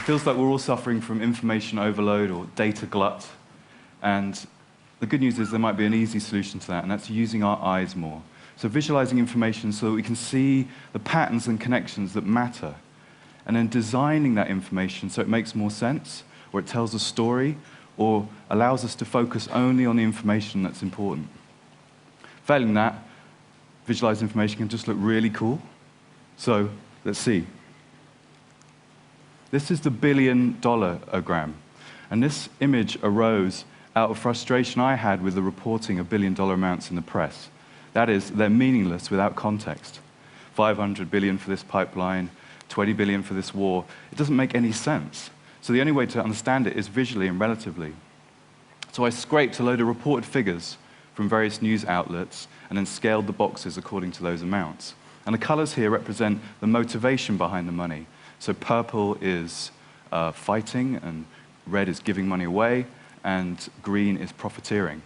It feels like we're all suffering from information overload or data glut. And the good news is there might be an easy solution to that, and that's using our eyes more. So visualizing information so that we can see the patterns and connections that matter, and then designing that information so it makes more sense, or it tells a story, or allows us to focus only on the information that's important. Failing that, visualized information can just look really cool. So let's see. This is the billion-dollar-ogram, and this image arose out of frustration I had with the reporting of billion-dollar amounts in the press. That is, they're meaningless without context. 500 billion for this pipeline, 20 billion for this war. It doesn't make any sense. So the only way to understand it is visually and relatively. So I scraped a load of reported figures from various news outlets and then scaled the boxes according to those amounts. And the colors here represent the motivation behind the money. So purple is fighting, and red is giving money away, and green is profiteering.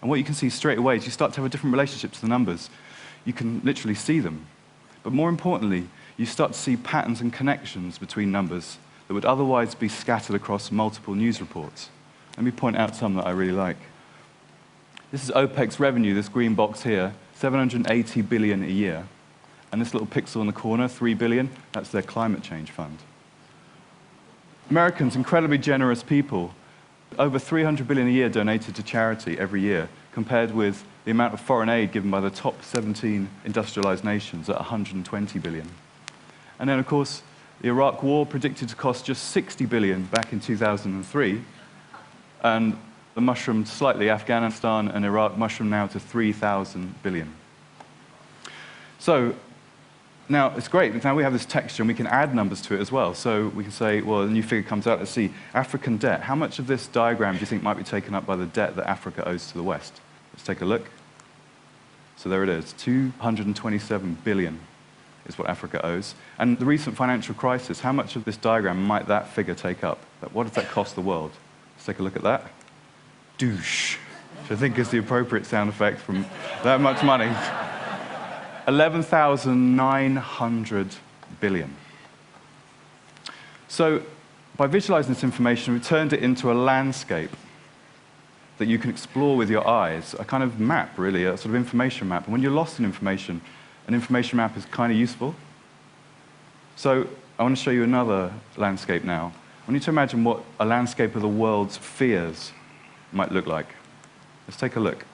And what you can see straight away is you start to have a different relationship to the numbers. You can literally see them. But more importantly, you start to see patterns and connections between numbers that would otherwise be scattered across multiple news reports. Let me point out some that I really like. This is OPEC's revenue, this green box here, 780 billion a year. And this little pixel in the corner, 3 billion, that's their climate change fund. Americans, incredibly generous people, over 300 billion a year donated to charity every year, compared with the amount of foreign aid given by the top 17 industrialized nations at 120 billion. And then, of course, the Iraq War predicted to cost just 60 billion back in 2003, and the mushroomed slightly. Afghanistan and Iraq mushroomed now to 3,000 billion. So now it's great, because now we have this texture and we can add numbers to it as well. So we can say, well, a new figure comes out, let's see, African debt. How much of this diagram do you think might be taken up by the debt that Africa owes to the West? Let's take a look. So there it is, 227 billion is what Africa owes. And the recent financial crisis, how much of this diagram might that figure take up? What does that cost the world? Let's take a look at that. Douche, which I think is the appropriate sound effect from that much money. 11,900 billion. So by visualizing this information, we turned it into a landscape that you can explore with your eyes, a kind of map, really, a sort of information map. And when you're lost in information, an information map is kind of useful. So I want to show you another landscape now. I want you to imagine what a landscape of the world's fears might look like. Let's take a look.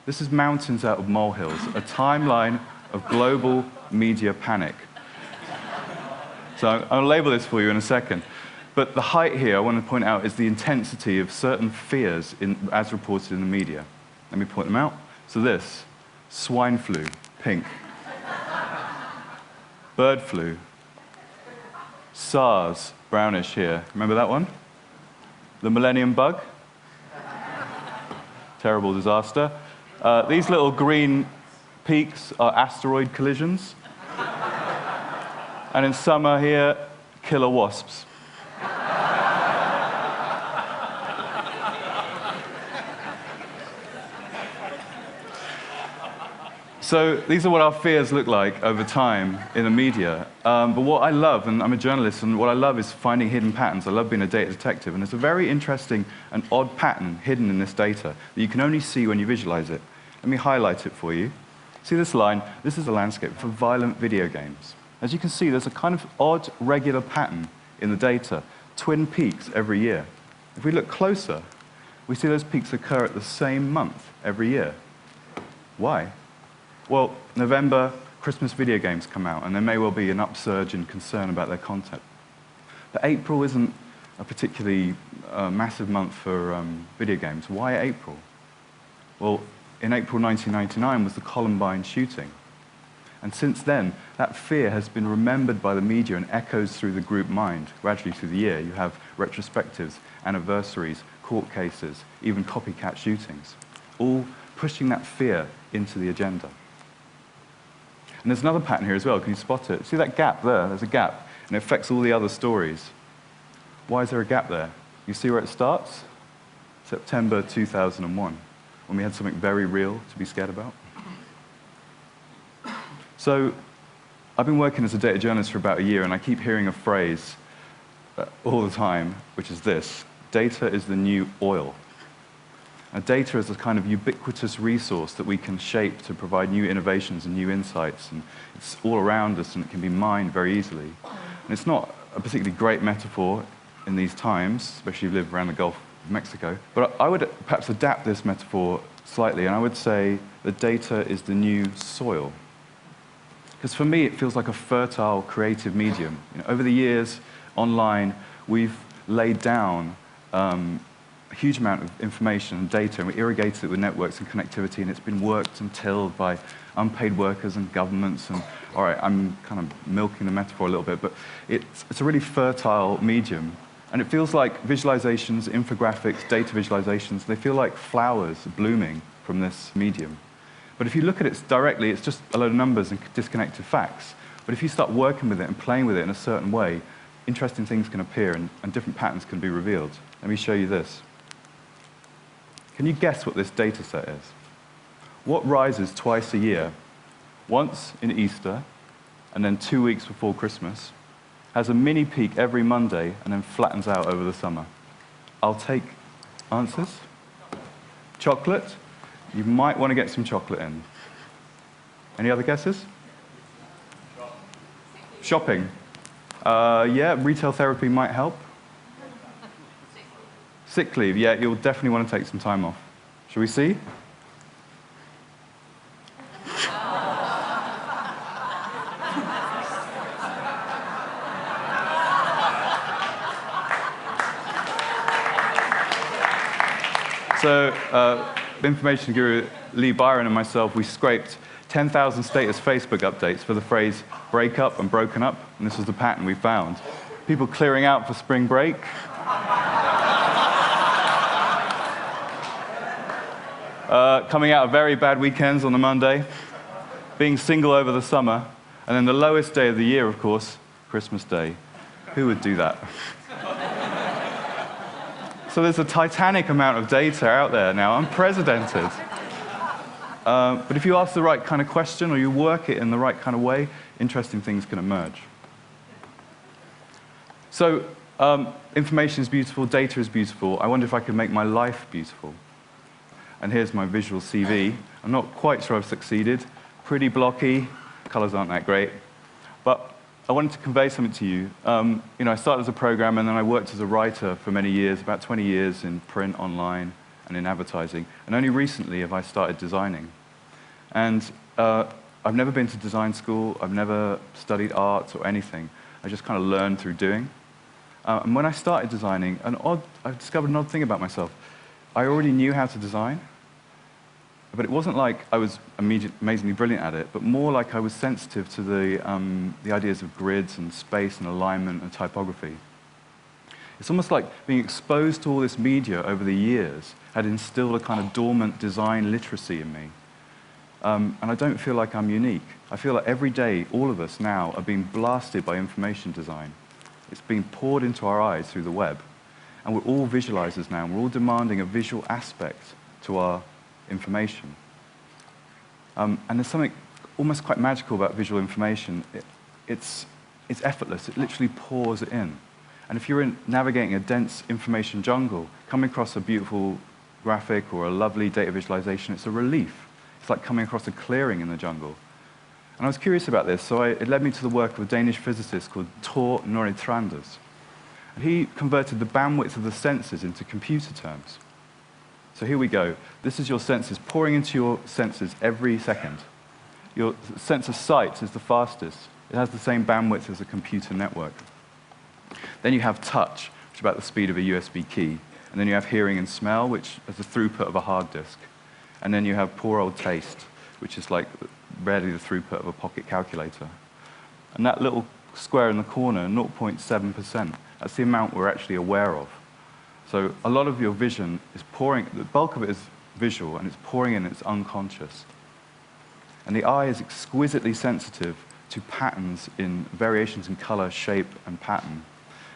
This is mountains out of molehills, a timeline of global media panic. So I'll label this for you in a second. But the height here, I want to point out, is the intensity of certain fears as reported in the media. Let me point them out. So this, swine flu, pink. Bird flu. SARS, brownish here. Remember that one? The millennium bug. Terrible disaster. These little green peaks are asteroid collisions. And in summer here, killer wasps. So these are what our fears look like over time in the media. But what I love, and I'm a journalist, and what I love is finding hidden patterns. I love being a data detective, and there's a very interesting and odd pattern hidden in this data that you can only see when you visualize it. Let me highlight it for you. See this line? This is a landscape for violent video games. As you can see, there's a kind of odd, regular pattern in the data, twin peaks every year. If we look closer, we see those peaks occur at the same month every year. Why? Well, November, Christmas video games come out, and there may well be an upsurge in concern about their content. But April isn't a particularly massive month for video games. Why April? Well, in April 1999 was the Columbine shooting. And since then, that fear has been remembered by the media and echoes through the group mind. Gradually through the year, you have retrospectives, anniversaries, court cases, even copycat shootings, all pushing that fear into the agenda. And there's another pattern here as well. Can you spot it? See that gap there? There's a gap, and it affects all the other stories. Why is there a gap there? You see where it starts? September 2001, when we had something very real to be scared about. So I've been working as a data journalist for about a year, and I keep hearing a phrase, all the time, which is this: data is the new oil. And data is a kind of ubiquitous resource that we can shape to provide new innovations and new insights, and it's all around us and it can be mined very easily. And it's not a particularly great metaphor in these times, especially if you live around the Gulf of Mexico, but I would perhaps adapt this metaphor slightly, and I would say that data is the new soil. Because for me, it feels like a fertile, creative medium. Over the years, online, we've laid down a huge amount of information and data, and we irrigated it with networks and connectivity, and it's been worked and tilled by unpaid workers and governments. And all right, I'm kind of milking the metaphor a little bit, but it's a really fertile medium. And it feels like visualizations, infographics, data visualizations, they feel like flowers blooming from this medium. But if you look at it directly, it's just a load of numbers and disconnected facts. But if you start working with it and playing with it in a certain way, interesting things can appear and different patterns can be revealed. Let me show you this. Can you guess what this data set is? What rises twice a year, once in Easter, and then 2 weeks before Christmas, has a mini peak every Monday, and then flattens out over the summer? I'll take answers. Chocolate? You might want to get some chocolate in. Any other guesses? Shopping. Yeah, retail therapy might help. Sick leave, yeah, you'll definitely want to take some time off. Shall we see? So, information guru Lee Byron and myself, we scraped 10,000 status Facebook updates for the phrase break up and broken up, and this was the pattern we found. People clearing out for spring break. Coming out of very bad weekends on the Monday, being single over the summer, and then the lowest day of the year, of course, Christmas Day. Who would do that? So there's a titanic amount of data out there now, unprecedented. But if you ask the right kind of question or you work it in the right kind of way, interesting things can emerge. So information is beautiful, data is beautiful. I wonder if I could make my life beautiful. And here's my visual CV. I'm not quite sure I've succeeded. Pretty blocky, colors aren't that great. But I wanted to convey something to you. I started as a programmer, and then I worked as a writer for many years, about 20 years in print, online, and in advertising. And only recently have I started designing. And I've never been to design school. I've never studied art or anything. I just kind of learned through doing. And when I started designing, I discovered an odd thing about myself. I already knew how to design, but it wasn't like I was amazingly brilliant at it, but more like I was sensitive to the ideas of grids and space and alignment and typography. It's almost like being exposed to all this media over the years had instilled a kind of dormant design literacy in me. And I don't feel like I'm unique. I feel like every day, all of us now are being blasted by information design. It's being poured into our eyes through the web. And we're all visualizers now, and we're all demanding a visual aspect to our information. And there's something almost quite magical about visual information. It's effortless. It literally pours it in. And if you're navigating a dense information jungle, coming across a beautiful graphic or a lovely data visualization, it's a relief. It's like coming across a clearing in the jungle. And I was curious about this, so it led me to the work of a Danish physicist called Tor Noritranders. And he converted the bandwidth of the senses into computer terms. So here we go. This is your senses pouring into your senses every second. Your sense of sight is the fastest. It has the same bandwidth as a computer network. Then you have touch, which is about the speed of a USB key. And then you have hearing and smell, which is the throughput of a hard disk. And then you have poor old taste, which is like barely the throughput of a pocket calculator. And that little square in the corner, 0.7%, that's the amount we're actually aware of. So a lot of your vision is pouring, the bulk of it is visual, and it's pouring in, it's unconscious. And the eye is exquisitely sensitive to patterns in variations in color, shape, and pattern.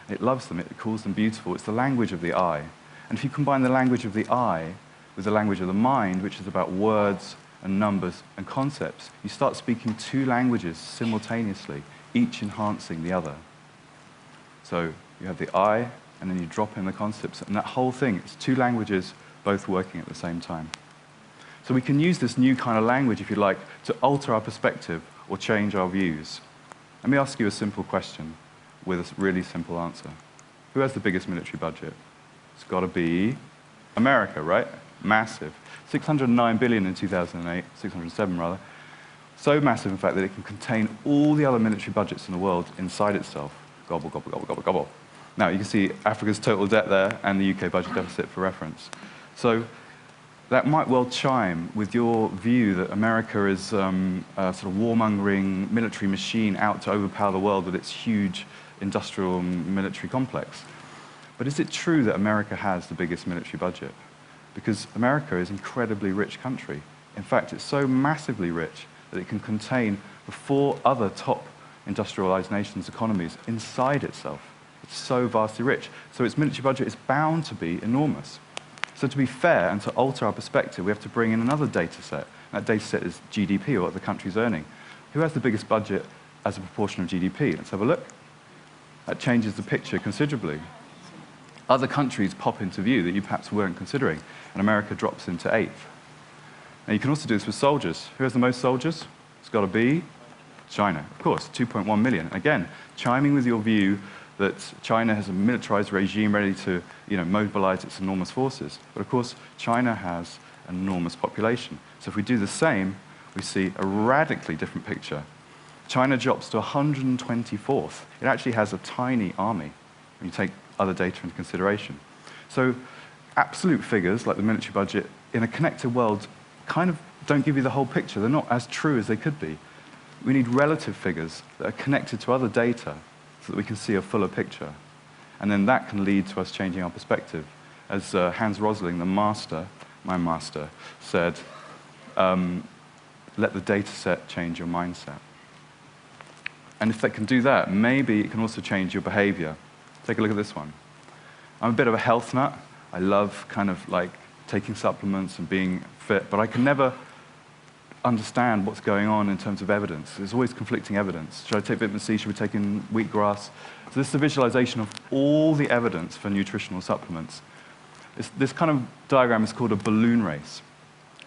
It loves them, it calls them beautiful. It's the language of the eye. And if you combine the language of the eye with the language of the mind, which is about words and numbers and concepts, you start speaking two languages simultaneously, each enhancing the other. So you have the I, and then you drop in the concepts. And that whole thing, it's two languages both working at the same time. So we can use this new kind of language, if you like, to alter our perspective or change our views. Let me ask you a simple question with a really simple answer. Who has the biggest military budget? It's got to be America, right? Massive. 609 billion in 2008, 607 rather. So massive, in fact, that it can contain all the other military budgets in the world inside itself. Gobble, gobble, gobble, gobble, gobble. Now, you can see Africa's total debt there and the UK budget deficit for reference. So that might well chime with your view that America is a sort of warmongering military machine out to overpower the world with its huge industrial and military complex. But is it true that America has the biggest military budget? Because America is an incredibly rich country. In fact, it's so massively rich that it can contain the 4 other top industrialized nations' economies inside itself. It's so vastly rich. So its military budget is bound to be enormous. So to be fair and to alter our perspective, we have to bring in another data set. That data set is GDP, or what the country's earning. Who has the biggest budget as a proportion of GDP? Let's have a look. That changes the picture considerably. Other countries pop into view that you perhaps weren't considering, and America drops into 8th. Now you can also do this with soldiers. Who has the most soldiers? It's got to be China, of course, 2.1 million. Again, chiming with your view that China has a militarized regime ready to mobilize its enormous forces. But of course, China has an enormous population. So if we do the same, we see a radically different picture. China drops to 124th. It actually has a tiny army when you take other data into consideration. So absolute figures, like the military budget, in a connected world kind of don't give you the whole picture. They're not as true as they could be. We need relative figures that are connected to other data so that we can see a fuller picture. And then that can lead to us changing our perspective. As Hans Rosling, the master, my master, said, let the data set change your mindset. And if that can do that, maybe it can also change your behavior. Take a look at this one. I'm a bit of a health nut. I love kind of like taking supplements and being fit, but I can never understand what's going on in terms of evidence. There's always conflicting evidence. Should I take vitamin C? Should we take in wheatgrass? So this is a visualization of all the evidence for nutritional supplements. This kind of diagram is called a balloon race.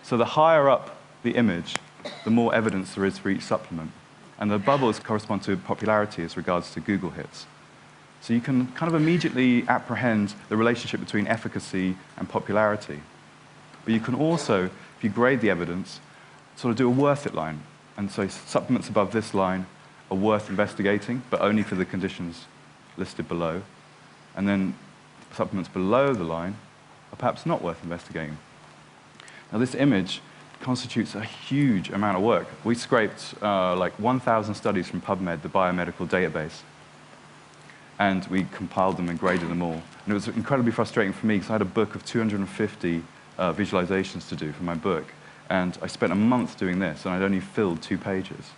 So the higher up the image, the more evidence there is for each supplement. And the bubbles correspond to popularity as regards to Google hits. So you can kind of immediately apprehend the relationship between efficacy and popularity. But you can also, if you grade the evidence, sort of do a worth it line. And so supplements above this line are worth investigating, but only for the conditions listed below. And then supplements below the line are perhaps not worth investigating. Now this image constitutes a huge amount of work. We scraped like 1,000 studies from PubMed, the biomedical database, and we compiled them and graded them all. And it was incredibly frustrating for me because I had a book of 250 visualizations to do for my book. And I spent a month doing this, and I'd only filled 2 pages.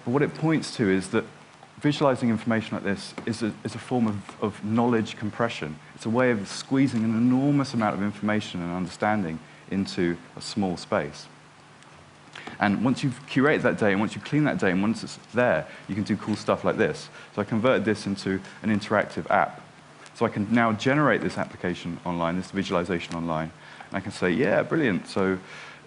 But what it points to is that visualizing information like this is a form of knowledge compression. It's a way of squeezing an enormous amount of information and understanding into a small space. And once you've curated that data, and once you clean that data, and once it's there, you can do cool stuff like this. So I converted this into an interactive app. So I can now generate this application online, this visualization online, and I can say, yeah, brilliant. So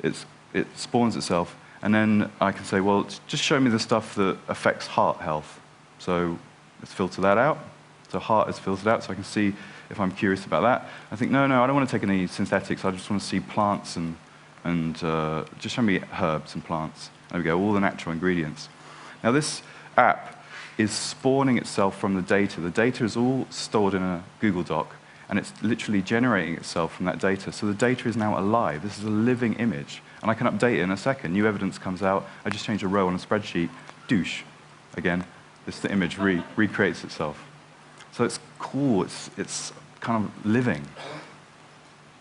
it spawns itself. And then I can say, well, just show me the stuff that affects heart health. So let's filter that out. So heart is filtered out, so I can see if I'm curious about that. I think, no, I don't want to take any synthetics. I just want to see plants and just show me herbs and plants. There we go, all the natural ingredients. Now this app is spawning itself from the data. The data is all stored in a Google Doc, and it's literally generating itself from that data. So the data is now alive. This is a living image. And I can update it in a second. New evidence comes out. I just change a row on a spreadsheet. Douche. Again, the image recreates itself. So it's cool. It's kind of living.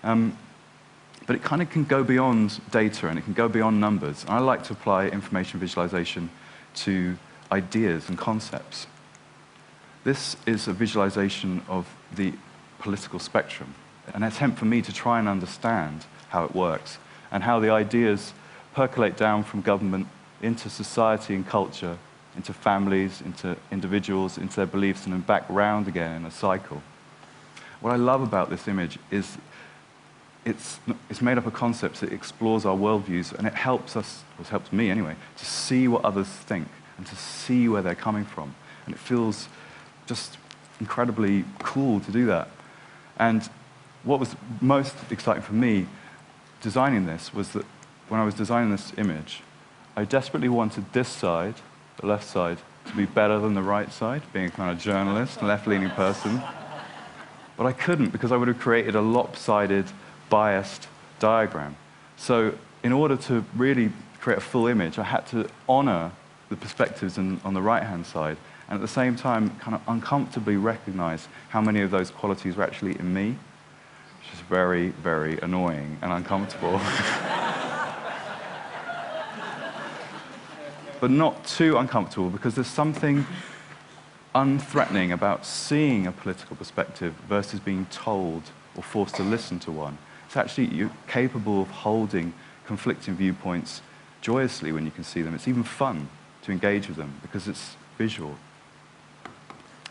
But it kind of can go beyond data, and it can go beyond numbers. And I like to apply information visualization to ideas and concepts. This is a visualization of the political spectrum, an attempt for me to try and understand how it works and how the ideas percolate down from government into society and culture into families, into individuals, into their beliefs, and then back round again in a cycle. What I love about this image is it's made up of concepts. It explores our worldviews, and it helps us, or it helps me anyway, to see what others think and to see where they're coming from. And it feels just incredibly cool to do that. And what was most exciting for me designing this was that when I was designing this image, I desperately wanted this side, the left side, to be better than the right side, being a kind of journalist, left-leaning person. But I couldn't, because I would have created a lopsided, biased diagram. So in order to really create a full image, I had to honor the perspectives on the right-hand side, and at the same time kind of uncomfortably recognize how many of those qualities were actually in me, which is very, very annoying and uncomfortable. But not too uncomfortable, because there's something unthreatening about seeing a political perspective versus being told or forced to listen to one. It's actually, you're capable of holding conflicting viewpoints joyously when you can see them. It's even fun to engage with them because it's visual.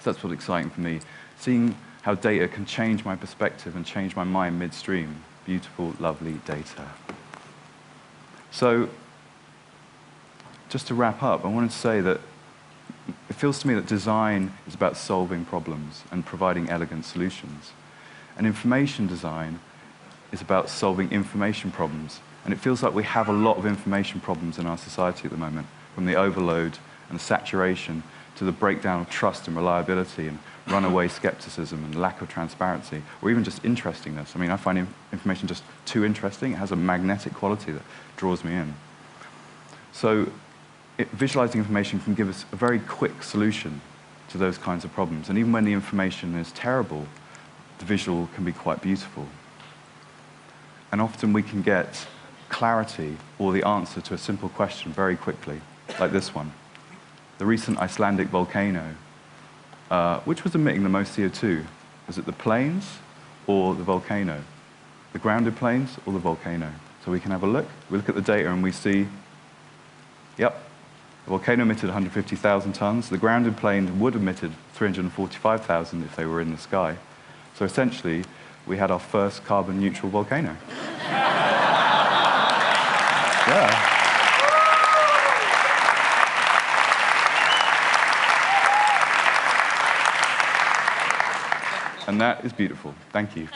So that's what's exciting for me, seeing how data can change my perspective and change my mind midstream. Beautiful, lovely data. So just to wrap up, I wanted to say that it feels to me that design is about solving problems and providing elegant solutions. And information design is about solving information problems. And it feels like we have a lot of information problems in our society at the moment, from the overload and the saturation to the breakdown of trust and reliability and runaway skepticism and lack of transparency, or even just interestingness. I mean, I find information just too interesting. It has a magnetic quality that draws me in. So visualizing information can give us a very quick solution to those kinds of problems. And even when the information is terrible, the visual can be quite beautiful. And often we can get clarity or the answer to a simple question very quickly, like this one. The recent Icelandic volcano, which was emitting the most CO2? Was it the plains or the volcano? The grounded plains or the volcano? So we can have a look. We look at the data and we see, yep, the volcano emitted 150,000 tons. The grounded plain would have emitted 345,000 if they were in the sky. So essentially, we had our first carbon neutral volcano. Yeah. And that is beautiful. Thank you.